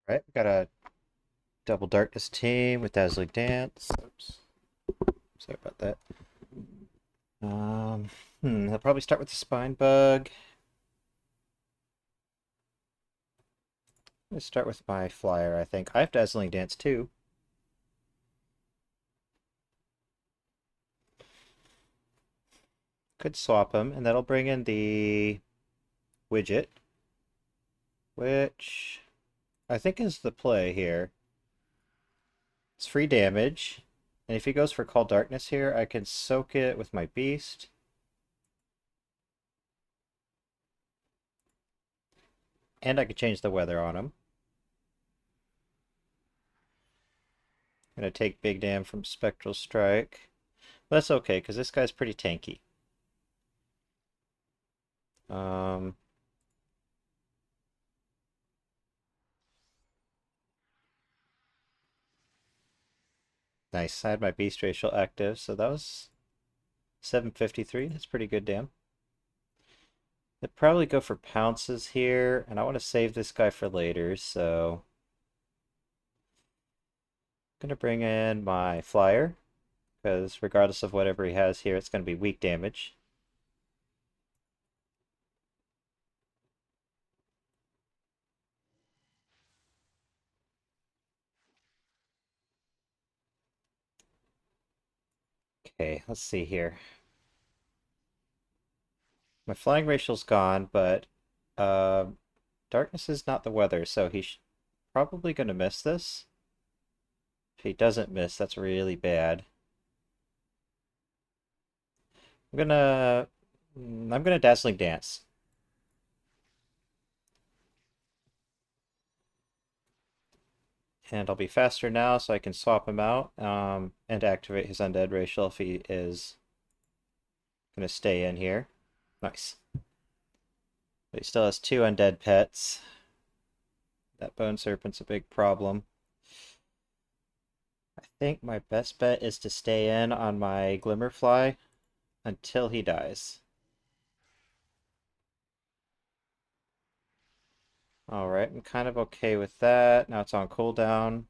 Right, we got a double darkness team with Dazzling Dance. Oops, sorry about that. I'll probably start with the Spine Bug. Let's start with my Flyer, I think. I have Dazzling Dance too. Could swap them, and that'll bring in the Widget, which I think is the play here. It's free damage, and if he goes for Call Darkness here, I can soak it with my Beast. And I could change the weather on him. Gonna take big dam from Spectral Strike. But that's okay, because this guy's pretty tanky. Um, nice. I had my Beast Racial active, so that was 753. That's pretty good dam. I'd probably go for pounces here, and I want to save this guy for later, so I'm gonna bring in my Flyer, because regardless of whatever he has here, it's gonna be weak damage. Okay, let's see here. My flying racial's gone, but uh, darkness is not the weather, so he's probably going to miss this. If he doesn't miss, that's really bad. I'm gonna I'm gonna Dazzling Dance. And I'll be faster now so I can swap him out and activate his undead racial if he is gonna stay in here. Nice. But he still has two undead pets. That bone serpent's a big problem. I think my best bet is to stay in on my Glimmerfly until he dies. Alright, I'm kind of okay with that. Now it's on cooldown.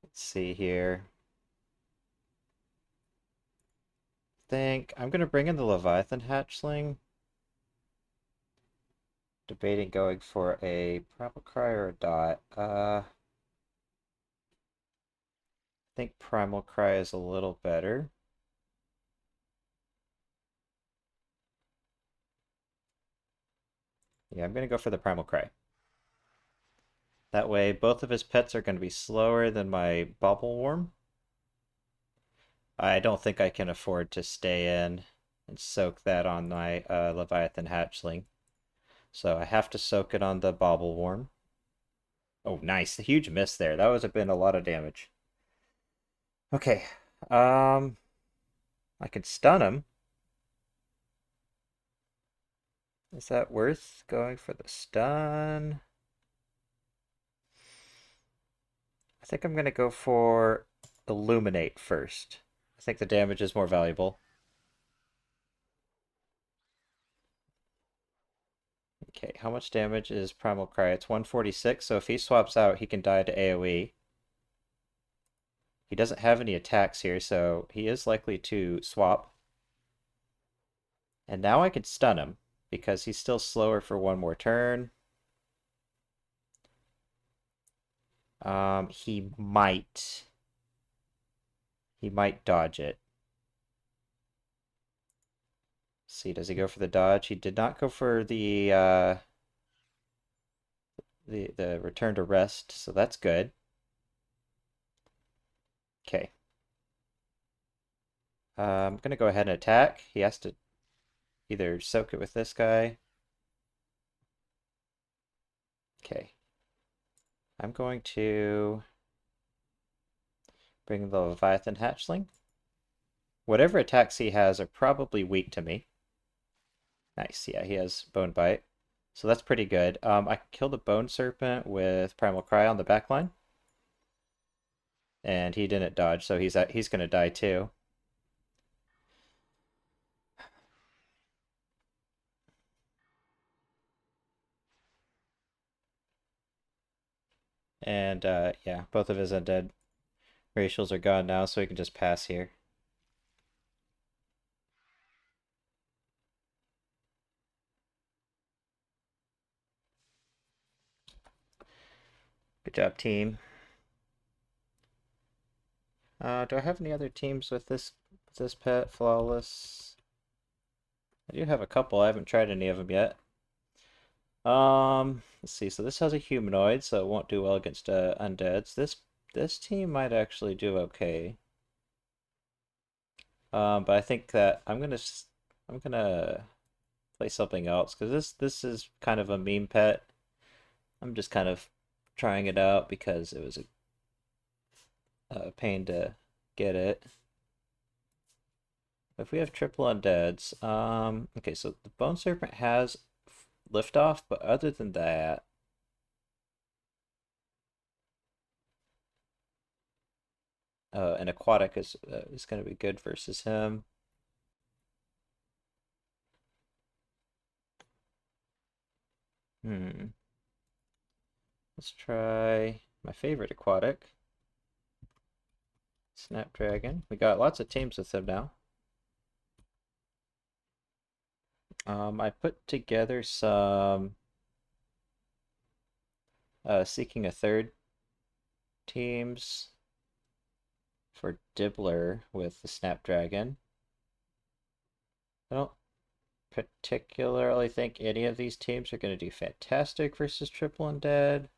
Let's see here. Think I'm gonna bring in the Leviathan hatchling. Debating going for a Primal Cry or a Dot. I think Primal Cry is a little better. Yeah, I'm gonna go for the Primal Cry. That way, both of his pets are gonna be slower than my Bobble Worm. I don't think I can afford to stay in and soak that on my Leviathan hatchling. So I have to soak it on the Bobble Worm. Oh, nice. A huge miss there. That would have been a lot of damage. Okay. Um, I can stun him. Is that worth going for the stun? I think I'm going to go for Illuminate first. I think the damage is more valuable. Okay, how much damage is Primal Cry? It's 146, so if he swaps out, he can die to AoE. He doesn't have any attacks here, so he is likely to swap. And now I can stun him, because he's still slower for one more turn. He might. He might dodge it. See, does he go for the dodge? He did not go for the return to rest, so that's good. Okay. I'm gonna go ahead and attack. He has to either soak it with this guy. Okay. I'm going to bring the Leviathan hatchling. Whatever attacks he has are probably weak to me. Nice, yeah, he has Bone Bite. So that's pretty good. I can kill the Bone Serpent with Primal Cry on the back line. And he didn't dodge, so he's gonna die too. And yeah, both of his undead racials are gone now, so we can just pass here. Good job, team. Do I have any other teams with this pet? Flawless. I do have a couple. I haven't tried any of them yet. Let's see. So this has a humanoid, so it won't do well against undeads. This team might actually do okay. But I think that I'm gonna play something else because this is kind of a meme pet. I'm just kind of trying it out because it was a pain to get it. If we have triple undeads, okay, so the Bone Serpent has liftoff, but other than that, an aquatic is going to be good versus him. Let's try my favorite aquatic, Snapdragon. We got lots of teams with him now. I put together some Seeking a Third teams for Dibbler with the Snapdragon. I don't particularly think any of these teams are going to do fantastic versus Triple Undead.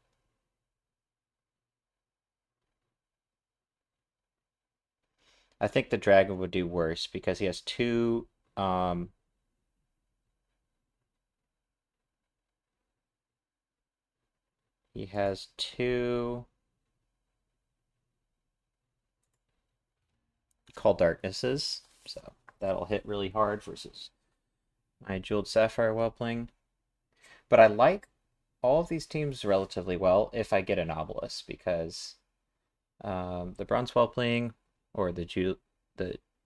I think the Dragon would do worse because he has two he has two Call Darknesses, so that'll hit really hard versus my Jeweled Sapphire Whelpling. But I like all of these teams relatively well if I get Anomalous because the Bronze Whelpling or the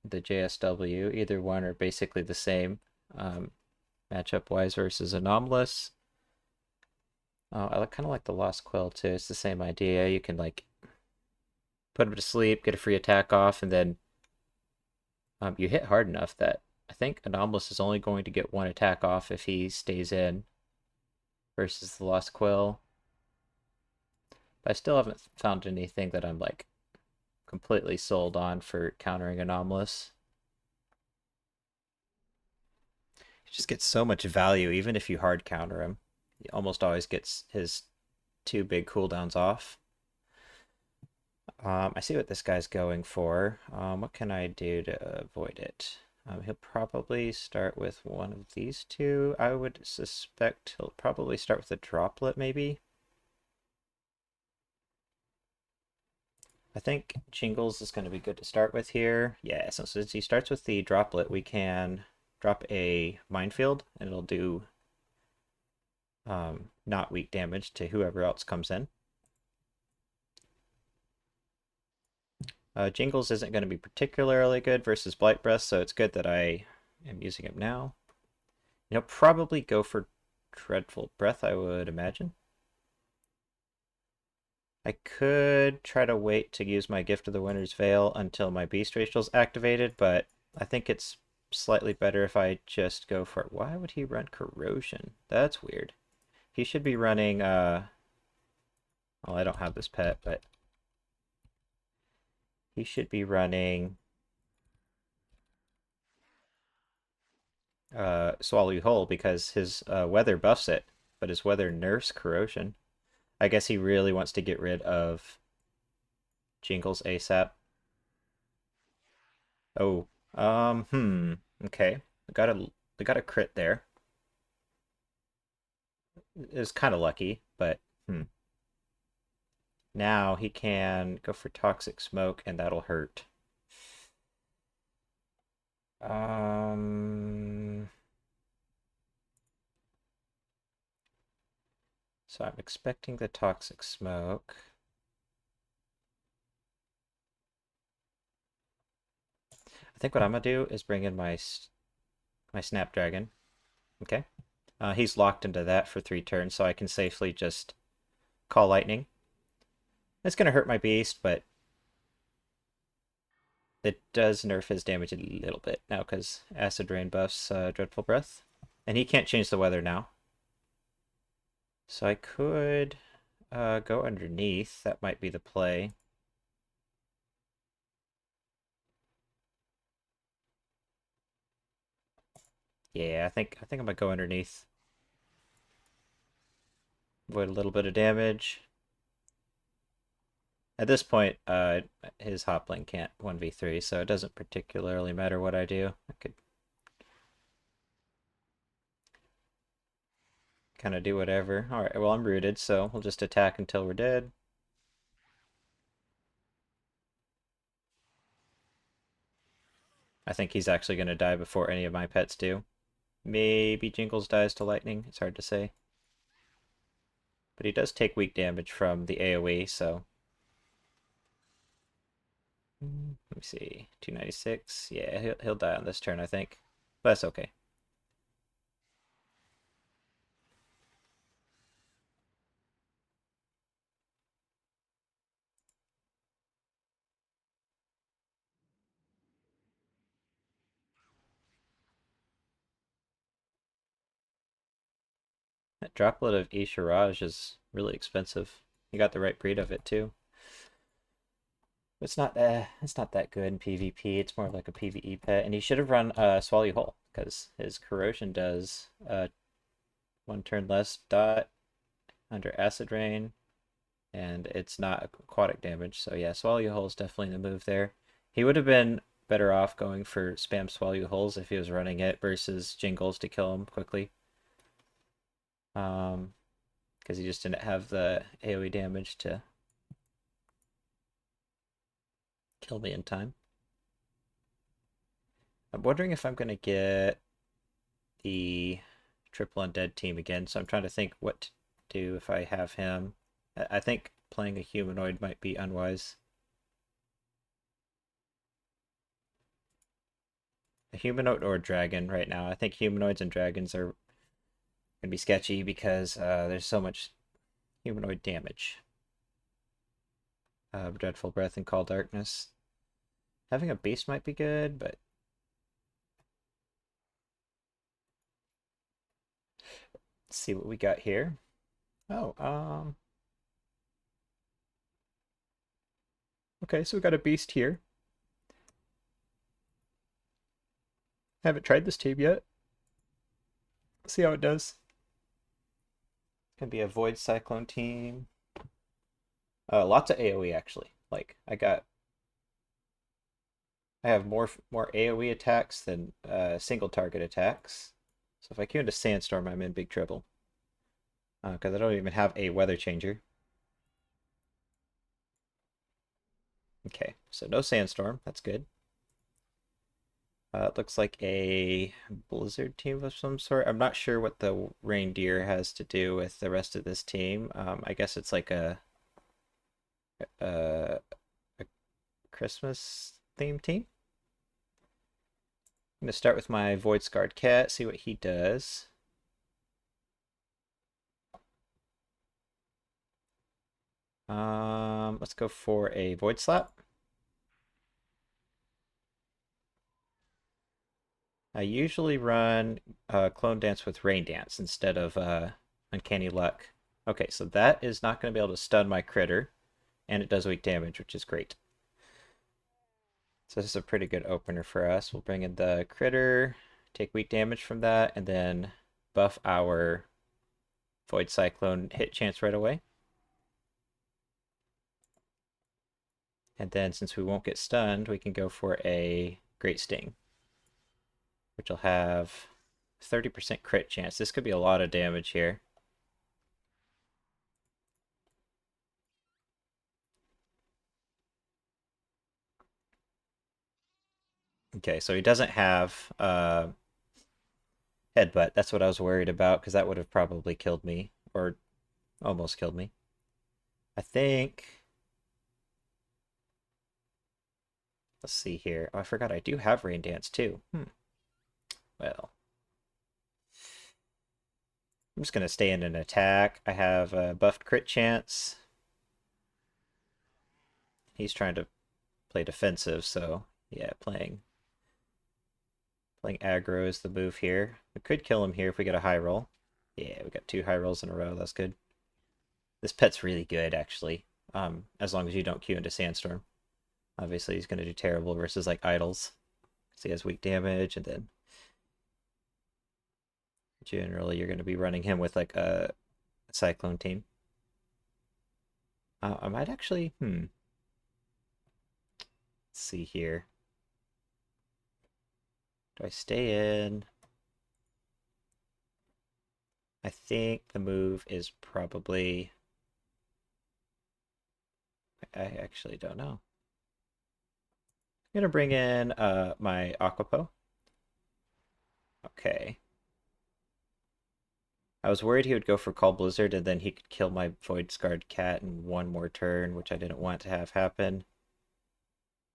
JSW, either one are basically the same matchup wise versus Anomalous. I kind of like the Lost Quill too. It's the same idea. You can like put him to sleep, get a free attack off, and then you hit hard enough that I think Anomalous is only going to get one attack off if he stays in versus the Lost Quill. But I still haven't found anything that I'm like completely sold on for countering Anomalous. He just gets so much value even if you hard counter him. He almost always gets his two big cooldowns off. I see what this guy's going for. What can I do to avoid it? He'll probably start with one of these two. I would suspect he'll probably start with a droplet, maybe. I think Jingles is going to be good to start with here. Yeah, so since he starts with the droplet, we can drop a minefield, and it'll do not weak damage to whoever else comes in. Jingles isn't going to be particularly good versus Blight Breath, so it's good that I am using him now. He'll probably go for Dreadful Breath, I would imagine. I could try to wait to use my Gift of the Winter's Veil until my Beast Racial's activated, but I think it's slightly better if I just go for it. Why would he run Corrosion? That's weird. He should be running, well, I don't have this pet, but he should be running Swallow You Whole because his weather buffs it, but his weather nerfs Corrosion. I guess he really wants to get rid of Jingles ASAP. Oh, okay. I got a crit there. It was kind of lucky, but Now he can go for Toxic Smoke, and that'll hurt. So I'm expecting the Toxic Smoke. I think what I'm gonna do is bring in my Snapdragon. Okay. He's locked into that for 3 turns, so I can safely just call Lightning. It's gonna hurt my beast, but it does nerf his damage a little bit now because Acid Rain buffs Dreadful Breath. And he can't change the weather now. So I could go underneath. That might be the play. Yeah, I think I'm gonna go underneath. Avoid a little bit of damage. At this point, his Hopling can't 1v3, so it doesn't particularly matter what I do. I could kind of do whatever. Alright, well, I'm rooted, so we'll just attack until we're dead. I think he's actually going to die before any of my pets do. Maybe Jingles dies to lightning. It's hard to say. But he does take weak damage from the AoE, so... Let me see. 296. Yeah, he'll die on this turn, I think. But that's okay. That droplet of Ishiraj is really expensive. You got the right breed of it, too. It's not that good in PvP. It's more like a PvE pet, and he should have run Swallow You Whole because his corrosion does 1 turn less dot under Acid Rain, and it's not aquatic damage. So yeah, Swallow You Whole is definitely the move there. He would have been better off going for spam Swallow You Wholes if he was running it versus Jingles to kill him quickly. Because he just didn't have the AoE damage to kill me in time. I'm wondering if I'm going to get the triple undead team again, so I'm trying to think what to do if I have him. I think playing a humanoid might be unwise. A humanoid or a dragon right now. I think humanoids and dragons are going to be sketchy because there's so much humanoid damage. Dreadful Breath and Call Darkness. Having a beast might be good, but let's see what we got here. Oh, okay, so we got a beast here. Haven't tried this team yet. Let's see how it does. It's gonna be a Void Cyclone team. Lots of AoE actually. Like I have more AoE attacks than single target attacks. So if I queue into Sandstorm, I'm in big trouble. Because I don't even have a weather changer. Okay, so no Sandstorm. That's good. It looks like a Blizzard team of some sort. I'm not sure what the reindeer has to do with the rest of this team. I guess it's like a, a Christmas theme team. I'm gonna start with my Void Scarred Cat, see what he does. Let's go for a Void Slap. I usually run Clone Dance with Rain Dance instead of Uncanny Luck. Okay, so that is not going to be able to stun my critter, and it does weak damage, which is great. So this is a pretty good opener for us. We'll bring in the critter, take weak damage from that, and then buff our Void Cyclone hit chance right away. And then since we won't get stunned, we can go for a Great Sting, which will have 30% crit chance. This could be a lot of damage here. Okay, so he doesn't have headbutt. That's what I was worried about because that would have probably killed me or almost killed me. I think. Let's see here. Oh, I forgot I do have Rain Dance too. Well, I'm just gonna stay in an attack. I have a buffed crit chance. he's trying to play defensive, so yeah, playing aggro is the move here. We could kill him here if we get a high roll. Yeah, we got 2 high rolls in a row. That's good. This pet's really good, actually. As long as you don't queue into Sandstorm. Obviously, he's going to do terrible versus like idols. So he has weak damage, and then generally you're going to be running him with like a Cyclone team. I might actually, let's see here. Do I stay in? I think the move is probably, I actually don't know. I'm going to bring in my Aquapo. Okay. I was worried he would go for Call Blizzard and then he could kill my Void Scarred Cat in one more turn, which I didn't want to have happen.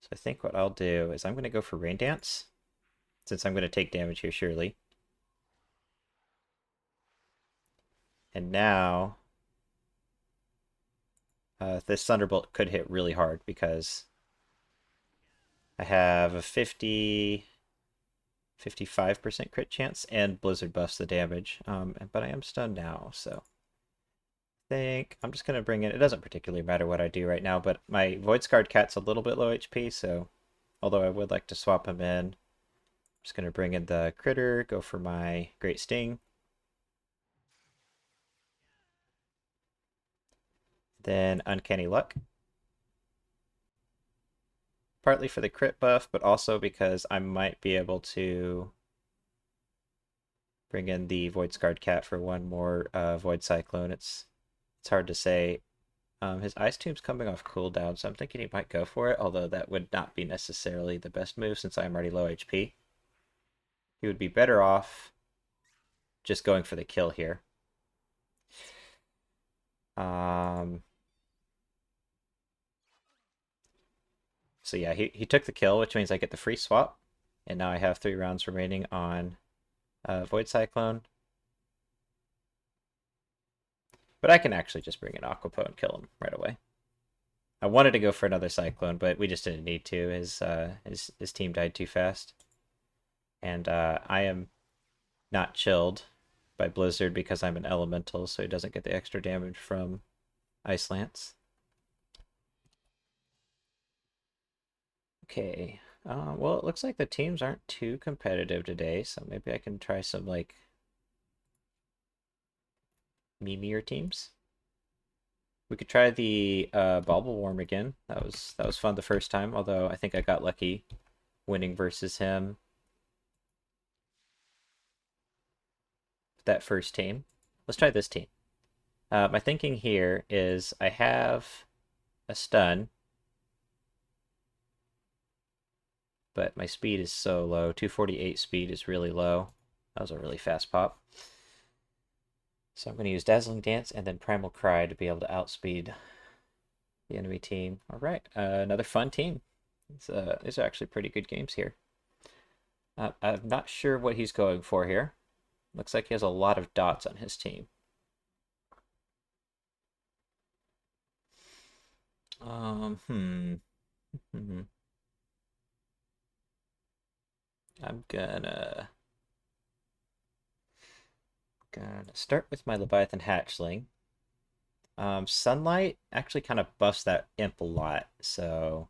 So I think what I'll do is I'm going to go for Rain Dance, since I'm going to take damage here surely. And now this Thunderbolt could hit really hard because I have a 55% crit chance and Blizzard buffs the damage. But I am stunned now, so I think I'm just going to bring in, it doesn't particularly matter what I do right now, but my Void Scarred Cat's a little bit low HP, so although I would like to swap him in, I'm just going to bring in the Critter, go for my Great Sting. Then Uncanny Luck. Partly for the crit buff, but also because I might be able to bring in the Void Scarred Cat for one more Void Cyclone. It's hard to say. His Ice Tomb's coming off cooldown, so I'm thinking he might go for it, although that would not be necessarily the best move since I'm already low HP. He would be better off just going for the kill here. So yeah, he took the kill, which means I get the free swap. And now I have 3 rounds remaining on Void Cyclone. But I can actually just bring in Aquapo and kill him right away. I wanted to go for another Cyclone, but we just didn't need to. His team died too fast. And I am not chilled by Blizzard because I'm an elemental, so he doesn't get the extra damage from Ice Lance. Okay. Well, it looks like the teams aren't too competitive today, so maybe I can try some, like, memeier teams. We could try the Bauble Worm again. That was fun the first time, although I think I got lucky winning versus him that first team. Let's try this team. My thinking here is I have a stun, but my speed is so low. 248 speed is really low. That was a really fast pop. So I'm going to use Dazzling Dance and then Primal Cry to be able to outspeed the enemy team. All right, another fun team. These are actually pretty good games here. I'm not sure what he's going for here. Looks like he has a lot of dots on his team. I'm gonna start with my Leviathan Hatchling. Sunlight actually kind of buffs that imp a lot, so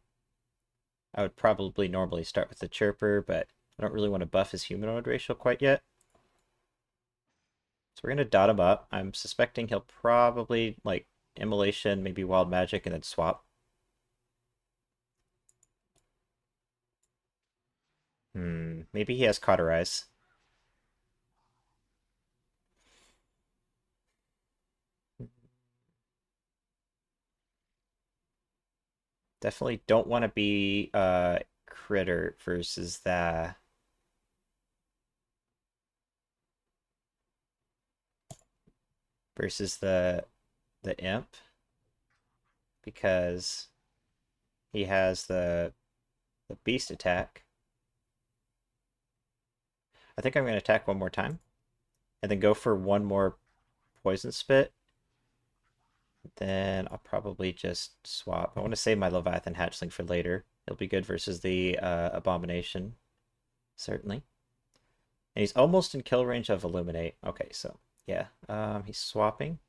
I would probably normally start with the Chirper, but I don't really want to buff his humanoid ratio quite yet. So we're going to dot him up. I'm suspecting he'll probably, like, Immolation, maybe Wild Magic, and then swap. Maybe he has Cauterize. Definitely don't want to be Critter versus the imp, because he has the beast attack. I think I'm going to attack one more time and then go for one more poison spit Then I'll probably just swap. I want to save my Leviathan hatchling for later. It'll be good versus the Abomination, certainly. And he's almost in kill range of Illuminate. Okay, so yeah, he's swapping.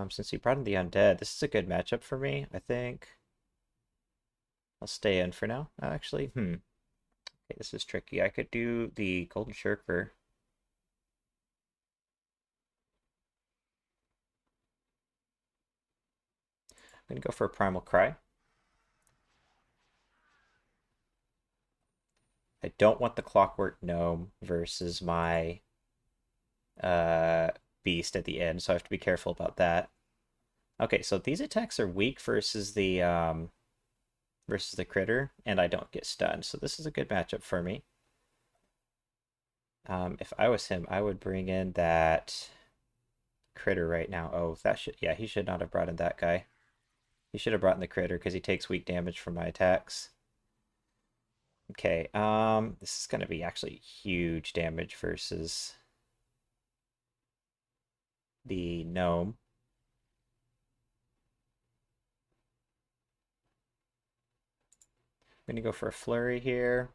Since he brought in the Undead, this is a good matchup for me, I think. I'll stay in for now. Actually, okay, this is tricky. I could do the Golden Shirker. I'm gonna go for a Primal Cry. I don't want the Clockwork Gnome versus my uh, Beast at the end, so I have to be careful about that. Okay, so these attacks are weak versus the critter, and I don't get stunned, so this is a good matchup for me. If I was him, I would bring in that critter right now. Oh, that should, yeah, he should not have brought in that guy. He should have brought in the critter because he takes weak damage from my attacks. Okay, this is gonna be actually huge damage versus the gnome. I'm gonna go for a flurry here.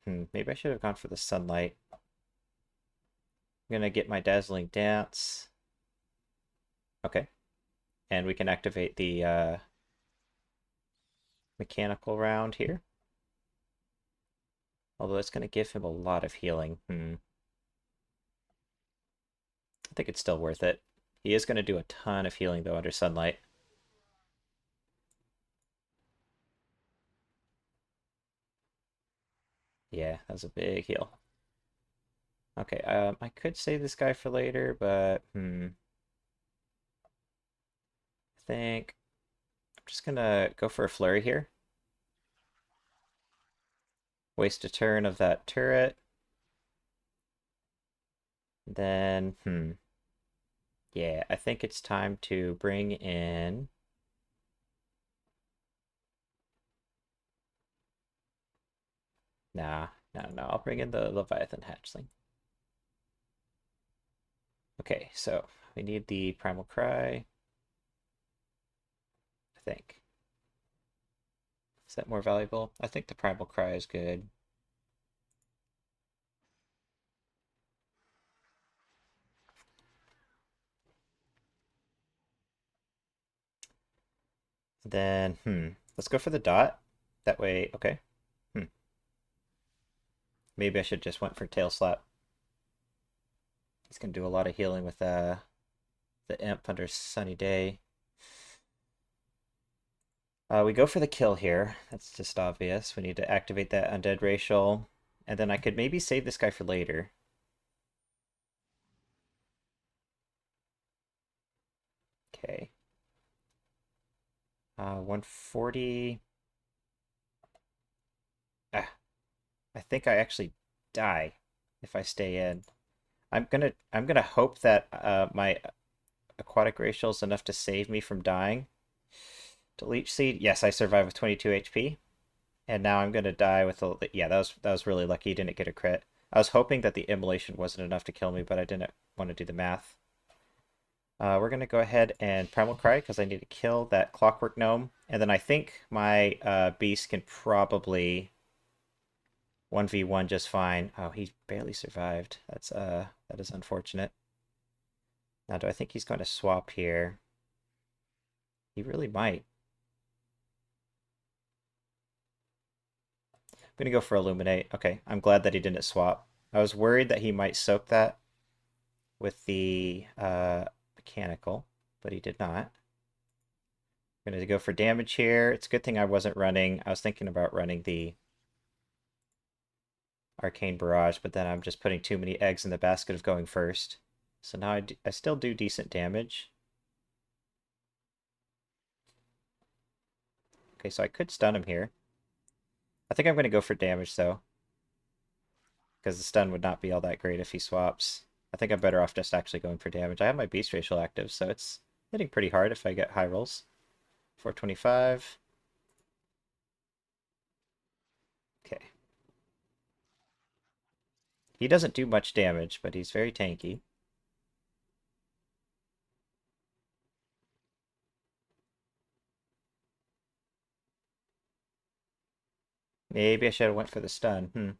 Maybe I should have gone for the sunlight. I'm gonna get my dazzling dance. Okay, and we can activate the mechanical round here. Although it's gonna give him a lot of healing. I think it's still worth it. He is gonna do a ton of healing though under sunlight. Yeah, that was a big heal. Okay, I could save this guy for later, but I think I'm just gonna go for a flurry here. Waste a turn of that turret. Then, yeah, I think it's time to bring in... Nah, no, I'll bring in the Leviathan hatchling. Okay, so we need the Primal Cry, I think. Is that more valuable? I think the Primal Cry is good. Then, let's go for the dot. That way, okay. Maybe I should just went for Tail Slap. He's gonna do a lot of healing with the Imp under Sunny Day. We go for the kill here. That's just obvious. We need to activate that Undead Racial. And then I could maybe save this guy for later. Okay. 140. Ah, I think I actually die if I stay in. I'm gonna hope that my aquatic racial is enough to save me from dying. To Leech Seed, yes, I survive with 22 HP. And now I'm gonna die with a, yeah, that was really lucky. Didn't get a crit. I was hoping that the immolation wasn't enough to kill me, but I didn't want to do the math. We're gonna go ahead and Primal Cry because I need to kill that Clockwork Gnome, and then I think my beast can probably 1v1 just fine. Oh, he barely survived. That is unfortunate. Now, do I think he's going to swap here? He really might. I'm gonna go for Illuminate. Okay, I'm glad that he didn't swap. I was worried that he might soak that with the mechanical, but he did not. I'm gonna go for damage here. It's a good thing I wasn't running. I was thinking about running the Arcane Barrage, but then I'm just putting too many eggs in the basket of going first. So now I still do decent damage. Okay, so I could stun him here. I think I'm going to go for damage, though. Because the stun would not be all that great if he swaps. I think I'm better off just actually going for damage. I have my Beast Racial active, so it's hitting pretty hard if I get high rolls. 425. Okay. He doesn't do much damage, but he's very tanky. Maybe I should have went for the stun.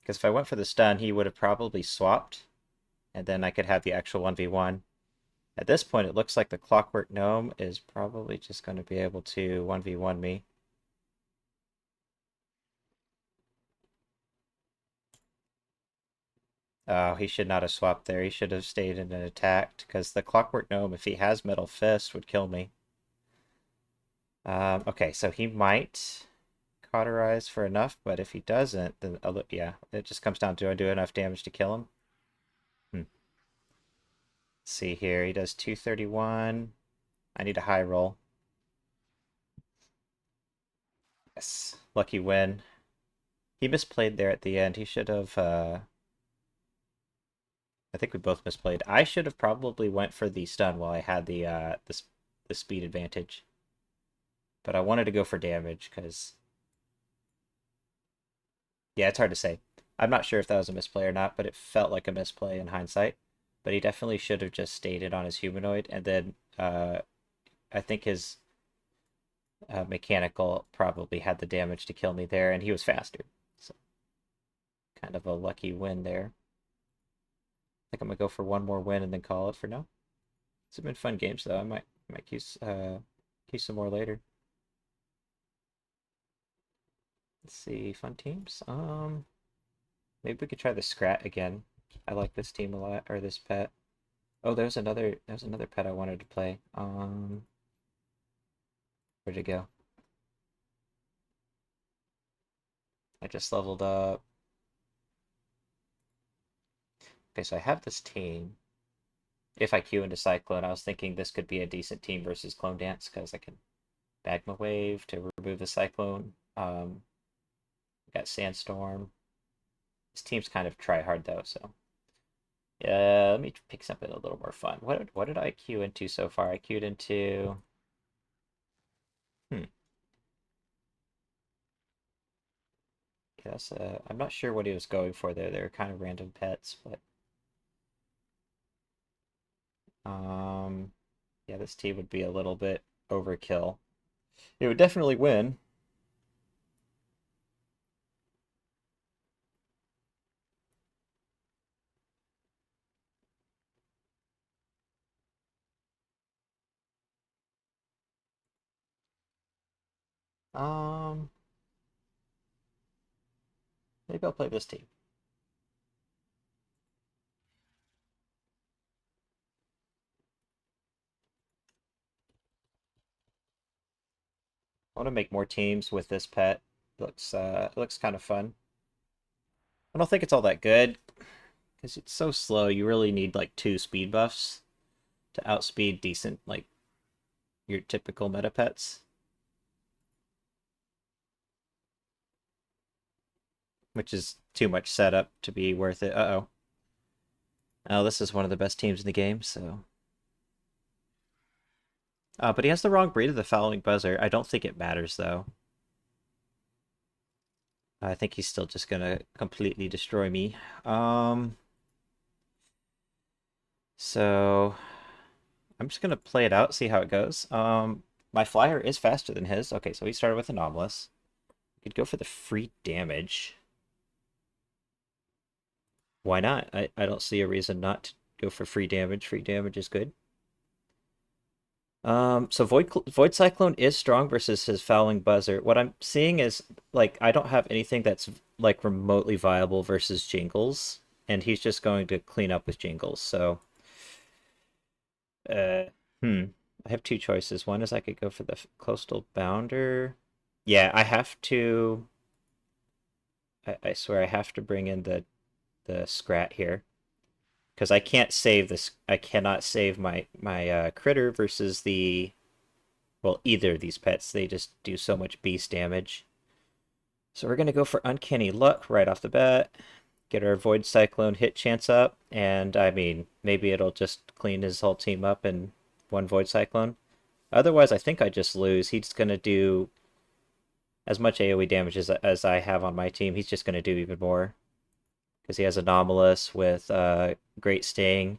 Because if I went for the stun, he would have probably swapped, and then I could have the actual 1v1. At this point, it looks like the Clockwork Gnome is probably just going to be able to 1v1 me. Oh, he should not have swapped there. He should have stayed in and attacked, because the Clockwork Gnome, if he has Metal Fist, would kill me. Okay, so he might cauterize for enough, but if he doesn't, then yeah, it just comes down to, do I do enough damage to kill him? Let's see here, he does 231. I need a high roll. Yes, lucky win. He misplayed there at the end. He should have, I think we both misplayed. I should have probably went for the stun while I had the speed advantage. But I wanted to go for damage, because... Yeah, it's hard to say. I'm not sure if that was a misplay or not, but it felt like a misplay in hindsight. But he definitely should have just stayed it on his humanoid, and then I think his mechanical probably had the damage to kill me there, and he was faster. So kind of a lucky win there. I think I'm gonna go for one more win and then call it for now. It's been fun games though. I might queue some more later. Let's see, fun teams. Maybe we could try the Scrat again. I like this team a lot, or this pet. Oh, there's another pet I wanted to play. Where'd it go? I just leveled up. Okay, so I have this team. If I queue into Cyclone, I was thinking this could be a decent team versus Clone Dance, because I can Magma Wave to remove the Cyclone. Got Sandstorm. This team's kind of try hard though, so yeah. Let me pick something a little more fun. What did I queue into so far? I queued into Yes, I'm not sure what he was going for there. They're kind of random pets, but yeah, this team would be a little bit overkill. It would definitely win. Um, Maybe I'll play this team. I want to make more teams with this pet. It looks kind of fun. I don't think it's all that good because it's so slow. You really need like 2 speed buffs to outspeed decent like your typical meta pets, which is too much setup to be worth it. Uh-oh. Oh, this is one of the best teams in the game, so. But he has the wrong breed of the following buzzer. I don't think it matters, though. I think he's still just gonna completely destroy me. So I'm just gonna play it out, see how it goes. My flyer is faster than his. Okay, so he started with Anomalous. We could go for the free damage. Why not? I don't see a reason not to go for free damage. Free damage is good. So Void Cyclone is strong versus his Fouling Buzzer. What I'm seeing is like I don't have anything that's like remotely viable versus Jingles, and he's just going to clean up with Jingles. So, uh, I have 2 choices. One is I could go for the Coastal Bounder. Yeah, I have to. I swear I have to bring in the Scrat here because I can't save this. I cannot save my critter versus the well, either of these pets. They just do so much beast damage. So we're going to go for Uncanny Luck right off the bat. Get our Void Cyclone hit chance up. And, I mean, maybe it'll just clean his whole team up in one Void Cyclone. Otherwise, I think I just lose. He's going to do as much AoE damage as I have on my team. He's just going to do even more. because he has Anomalous with Great Sting.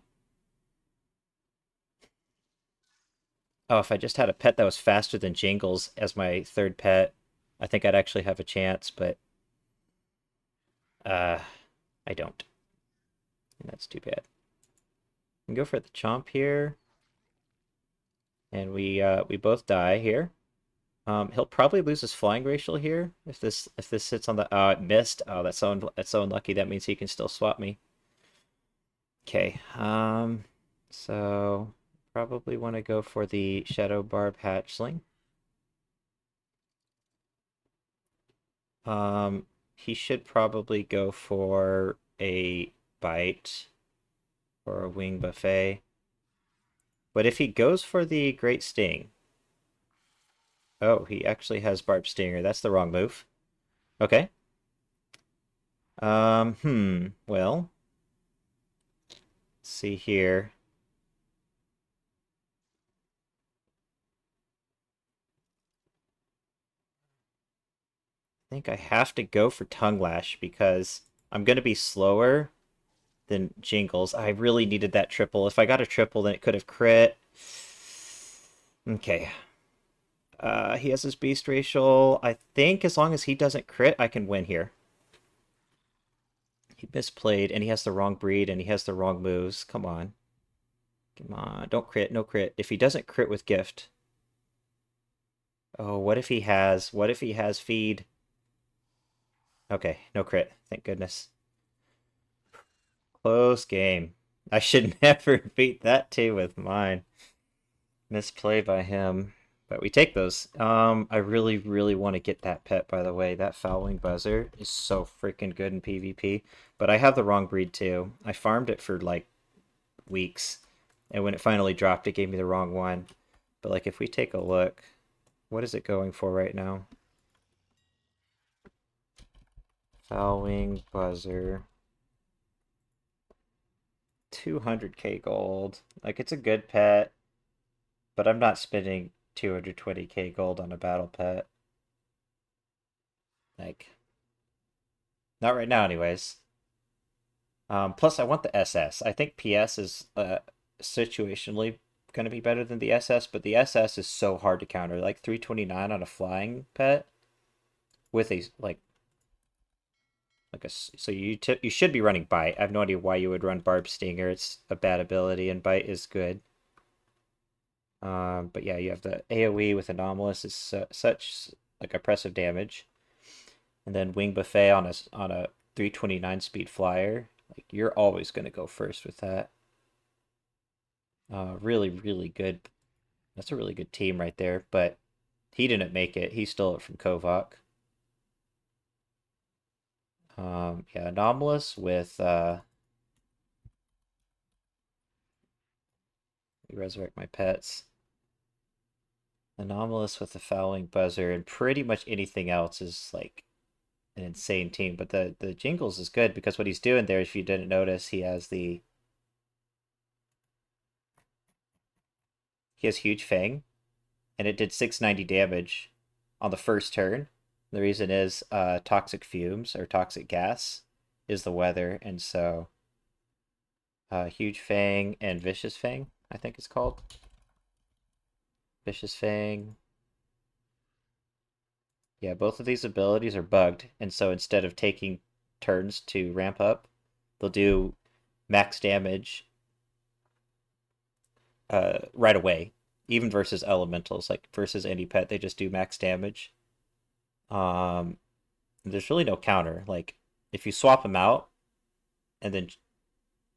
Oh, if I just had a pet that was faster than Jingles as my third pet, I think I'd actually have a chance, but uh, I don't. And that's too bad. We can go for the Chomp here, and we both die here. He'll probably lose his flying racial here if this sits on the it missed. Oh, that's so unlucky. That means he can still swap me. Okay. So probably want to go for the Shadow Barb Hatchling. He should probably go for a bite or a wing buffet. But if he goes for the Great Sting, oh, he actually has Barb Stinger. That's the wrong move. Okay. Well, let's see here. I think I have to go for Tongue Lash because I'm going to be slower than Jingles. I really needed that triple. If I got a triple, then it could have crit. Okay. He has his Beast Racial. I think as long as he doesn't crit, I can win here. He misplayed, and he has the wrong breed, and he has the wrong moves. Come on. Come on. Don't crit. No crit. If he doesn't crit with Gift. Oh, what if he has? What if he has Feed? Okay, no crit. Thank goodness. Close game. I should never beat that too with mine. Misplay by him. But we take those. I really, really want to get that pet, by the way. That Foulwing Buzzer is so freaking good in PvP. But I have the wrong breed too. I farmed it for like weeks. And when it finally dropped, it gave me the wrong one. But like if we take a look, what is it going for right now? Foulwing Buzzer. 200k gold. Like it's a good pet, but I'm not spending 220k gold on a battle pet. Like, not right now, anyways. Plus, I want the SS. I think PS is situationally going to be better than the SS, but the SS is so hard to counter. Like 329 on a flying pet with a like a so you should be running Bite. I have no idea why you would run Barb Stinger. It's a bad ability, and Bite is good. But yeah, you have the AoE with Anomalous is such like oppressive damage, and then Wing Buffet on a 329 speed flyer. Like you're always gonna go first with that. Really, really good. That's a really good team right there. But he didn't make it. He stole it from Kovok. Yeah, Anomalous with resurrect my pets. Anomalous with the Fouling Buzzer, and pretty much anything else is like an insane team. But the Jingles is good because what he's doing there, if you didn't notice, he has Huge Fang, and it did 690 damage on the first turn. The reason is toxic fumes or toxic gas is the weather, and so Huge Fang and Vicious Fang, I think it's called. Vicious Fang. Yeah, both of these abilities are bugged, and so instead of taking turns to ramp up, they'll do max damage right away, even versus elementals. Like versus any pet, they just do max damage. Um, there's really no counter. Like if you swap them out and then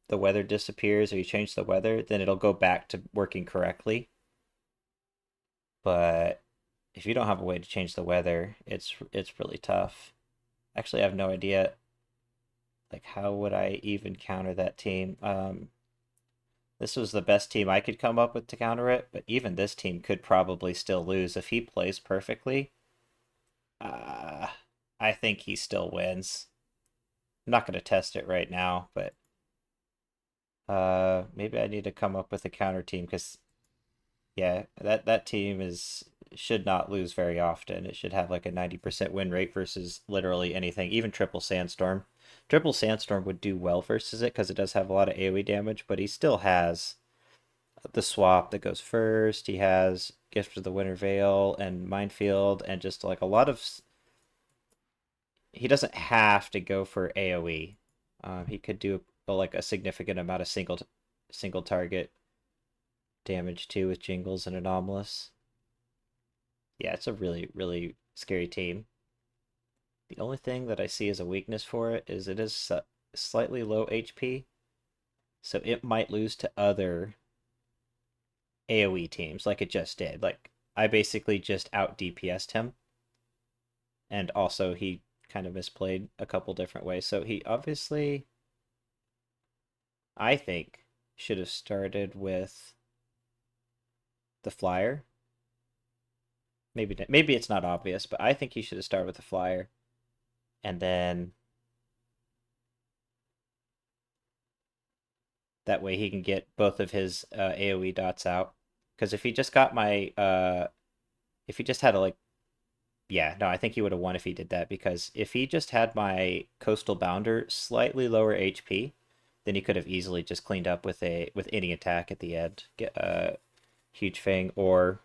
the weather disappears or you change the weather, then it'll go back to working correctly. But if you don't have a way to change the weather, it's really tough. Actually, I have no idea. Like, how would I even counter that team? This was the best team I could come up with to counter it, but even this team could probably still lose if he plays perfectly. Uh, I think he still wins. I'm not going to test it right now, but maybe I need to come up with a counter team because yeah, that team is should not lose very often. It should have like a 90% win rate versus literally anything, even triple sandstorm. Triple Sandstorm would do well versus it because it does have a lot of AoE damage, but he still has the swap that goes first. He has Gift of the Winter Veil and Minefield and just like a lot of. He doesn't have to go for AoE. He could do like a significant amount of single target damage too with Jingles and Anomalous. Yeah, it's a really scary team. The only thing that I see as a weakness for it is slightly low HP, so it might lose to other AoE teams like it just did. Like I basically just out DPS'd him, and also he kind of misplayed a couple different ways. So he obviously, I think, should have started with the flyer. Maybe it's not obvious, but I think he should have started with the flyer, and then that way he can get both of his AoE dots out. Because if he just got my if he just had a like, yeah, no, I think he would have won if he did that. Because if he just had my Coastal Bounder slightly lower HP, then he could have easily just cleaned up with any attack at the end. Get Huge Fang or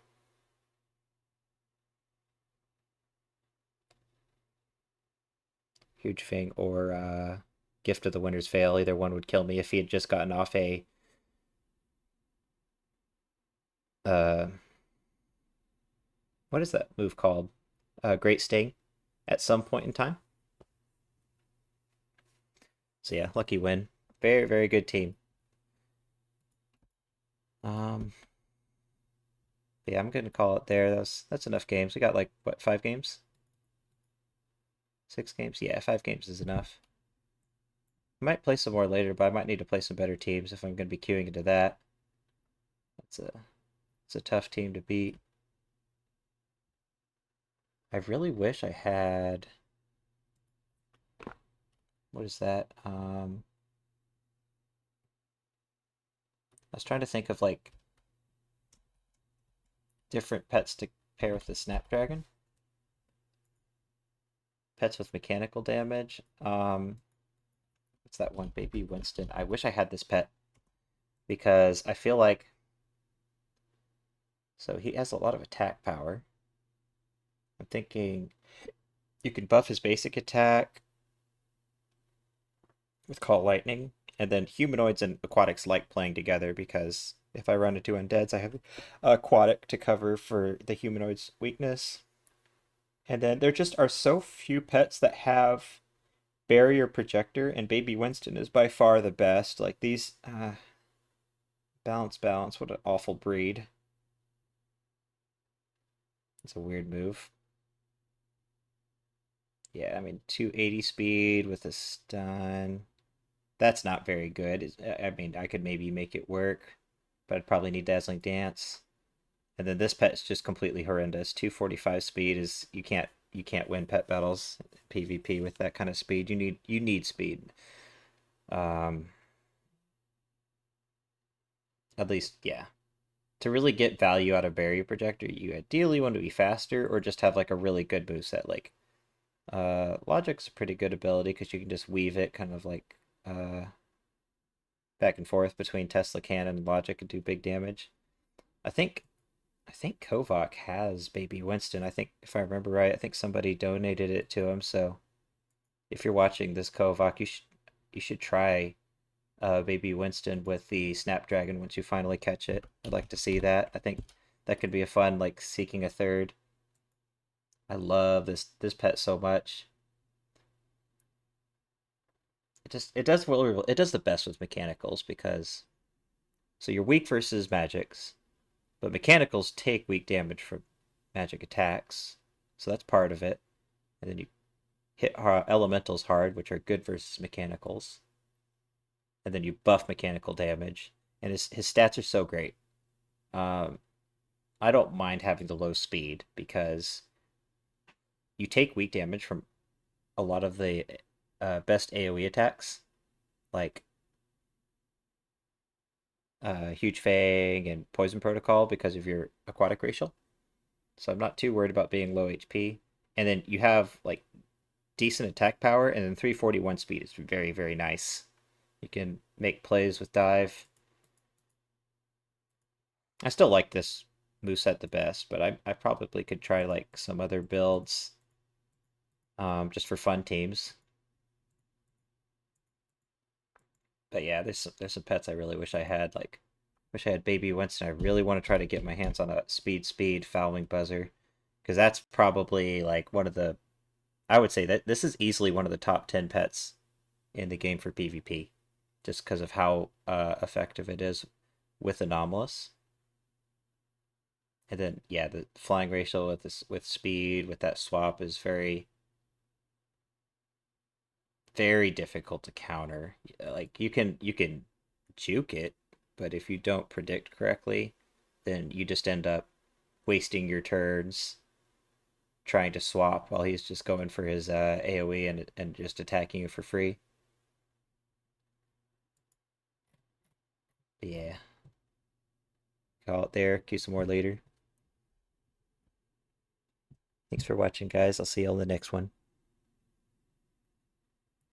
Gift of the Winter's Veil. Either one would kill me if he had just gotten off a uh what is that move called? Great Sting at some point in time. So yeah, lucky win. Very good team. Um, yeah, I'm gonna call it there. That's enough games. We got like what, 5 games? 6 games? Yeah, 5 games is enough. I might play some more later, but I might need to play some better teams if I'm gonna be queuing into that. It's a tough team to beat. I really wish I had, what is that? I was trying to think of like different pets to pair with the Snapdragon. Pets with mechanical damage. What's that one? Baby Winston. I wish I had this pet because I feel like, so he has a lot of attack power. I'm thinking you can buff his basic attack with Call Lightning, and then humanoids and aquatics like playing together because if I run into undeads, I have aquatic to cover for the humanoid's weakness. And then there just are so few pets that have barrier projector, and Baby Winston is by far the best. Like these, balance, what an awful breed. It's a weird move. Yeah, I mean 280 speed with a stun. That's not very good. I mean, I could maybe make it work, but I'd probably need Dazzling Dance. And then this pet's just completely horrendous. 245 speed is you can't win pet battles PvP with that kind of speed. You need speed. Um, at least yeah. To really get value out of Barrier Projector, you ideally want to be faster or just have like a really good moveset. Like Logic's a pretty good ability because you can just weave it kind of like back and forth between Tesla Cannon and Logic and do big damage. I think I think Kovok has Baby Winston. I think if I remember right, I think somebody donated it to him. So if you're watching this, Kovok, you should try Baby Winston with the Snapdragon once you finally catch it. I'd like to see that. I think that could be a fun like seeking a third. I love this pet so much. It does well. It does the best with mechanicals because so you're weak versus magics, but mechanicals take weak damage from magic attacks, so that's part of it. And then you hit elementals hard, which are good versus mechanicals, and then you buff mechanical damage. And his stats are so great. Um, I don't mind having the low speed because you take weak damage from a lot of the best AoE attacks, like Huge Fang and Poison Protocol because of your aquatic racial. So I'm not too worried about being low HP. And then you have like decent attack power, and then 341 speed is very, very nice. You can make plays with dive. I still like this moveset the best, but I probably could try like some other builds just for fun teams. But yeah, there's some pets I really wish I had. Like, wish I had Baby Winston. I really want to try to get my hands on a speed fouling buzzer, because that's probably like one of the. I would say that this is easily one of the top 10 pets in the game for PvP, just because of how effective it is with anomalous. And then yeah, the flying ratio with this with speed with that swap is very very difficult to counter. Like you can juke it, but if you don't predict correctly, then you just end up wasting your turns trying to swap while he's just going for his AoE and just attacking you for free. But yeah, call it there. Cue some more later. Thanks for watching, guys. I'll see you on the next one.